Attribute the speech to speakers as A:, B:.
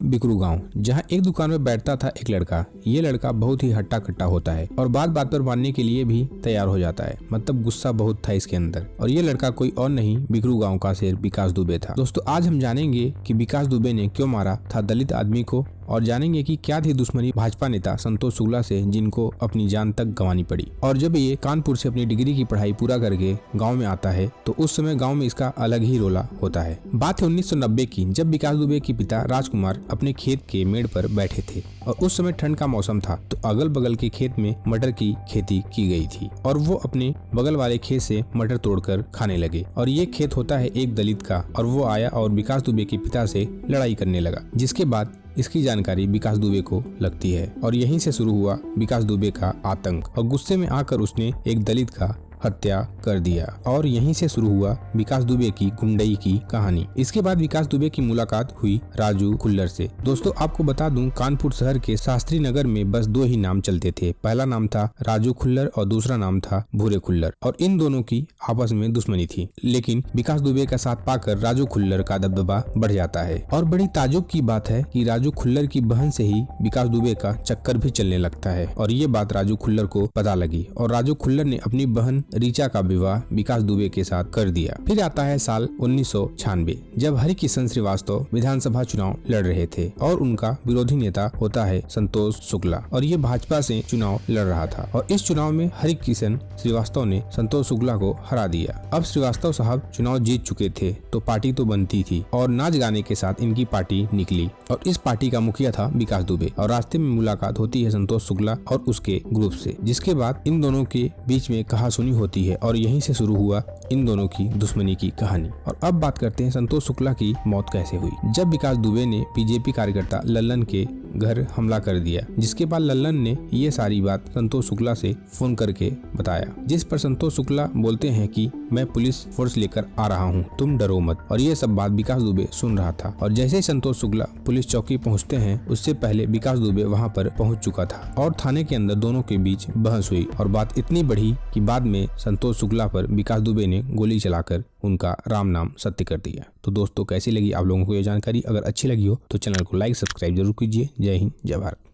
A: बिकरू गांव, जहां एक दुकान में बैठता था एक लड़का। ये लड़का बहुत ही हट्टा कट्टा होता है और बात बात पर मानने के लिए भी तैयार हो जाता है। मतलब गुस्सा बहुत था इसके अंदर। और ये लड़का कोई और नहीं, बिकरू गांव का शेर विकास दुबे था। दोस्तों, आज हम जानेंगे कि विकास दुबे ने क्यों मारा था दलित आदमी को, और जानेंगे कि क्या थी दुश्मनी भाजपा नेता संतोष शुक्ला से, जिनको अपनी जान तक गंवानी पड़ी। और जब ये कानपुर से अपनी डिग्री की पढ़ाई पूरा करके गांव में आता है तो उस समय गांव में इसका अलग ही रोला होता है। बात है 1990 की, जब विकास दुबे के पिता राजकुमार अपने खेत के मेड़ पर बैठे थे और उस समय ठंड का मौसम था। तो अगल बगल के खेत में मटर की खेती की गई थी और वो अपने बगल वाले खेत से मटर तोड़कर खाने लगे। और ये खेत होता है एक दलित का, और वो आया और विकास दुबे के पिता से लड़ाई करने लगा, जिसके बाद इसकी जानकारी विकास दुबे को लगती है। और यहीं से शुरू हुआ विकास दुबे का आतंक, और गुस्से में आकर उसने एक दलित का हत्या कर दिया। और यहीं से शुरू हुआ विकास दुबे की गुंडई की कहानी। इसके बाद विकास दुबे की मुलाकात हुई राजू खुल्लर से। दोस्तों, आपको बता दूं, कानपुर शहर के शास्त्री नगर में बस दो ही नाम चलते थे। पहला नाम था राजू खुल्लर और दूसरा नाम था भूरे खुल्लर, और इन दोनों की आपस में दुश्मनी थी। लेकिन विकास दुबे का साथ पाकर राजू खुल्लर का दबदबा बढ़ जाता है। और बड़ी ताजुब की बात है कि राजू खुल्लर की बहन से ही विकास दुबे का चक्कर भी चलने लगता है। और ये बात राजू खुल्लर को पता लगी और राजू खुल्लर ने अपनी बहन रीचा का विवाह विकास दुबे के साथ कर दिया। फिर आता है साल 1996, जब हरिकिशन श्रीवास्तव विधानसभा चुनाव लड़ रहे थे और उनका विरोधी नेता होता है संतोष शुक्ला, और ये भाजपा से चुनाव लड़ रहा था। और इस चुनाव में हरिकिशन श्रीवास्तव ने संतोष शुक्ला को हरा दिया। अब श्रीवास्तव साहब चुनाव जीत चुके थे तो पार्टी तो बनती थी, और नाच गाने के साथ इनकी पार्टी निकली, और इस पार्टी का मुखिया था विकास दुबे। और रास्ते में मुलाकात होती है संतोष शुक्ला और उसके ग्रुप से, जिसके बाद इन दोनों के बीच में कहासुनी होती है, और यहीं से शुरू हुआ इन दोनों की दुश्मनी की कहानी। और अब बात करते हैं संतोष शुक्ला की मौत कैसे हुई। जब विकास दुबे ने बीजेपी कार्यकर्ता लल्लन के घर हमला कर दिया, जिसके बाद लल्लन ने ये सारी बात संतोष शुक्ला से फोन करके बताया, जिस पर संतोष शुक्ला बोलते हैं कि मैं पुलिस फोर्स लेकर आ रहा हूँ, तुम डरो मत। और ये सब बात विकास दुबे सुन रहा था। और जैसे ही संतोष शुक्ला पुलिस चौकी पहुँचते हैं, उससे पहले विकास दुबे वहाँ पर पहुँच चुका था और थाने के अंदर दोनों के बीच बहस हुई। और बात इतनी बढ़ी कि बाद में संतोष शुक्ला पर विकास दुबे ने गोली चलाकर उनका राम नाम सत्य कर दिया। तो दोस्तों, कैसी लगी आप लोगों को ये जानकारी? अगर अच्छी लगी हो तो चैनल को लाइक सब्सक्राइब जरूर कीजिए। जय हिंद, जय भारत।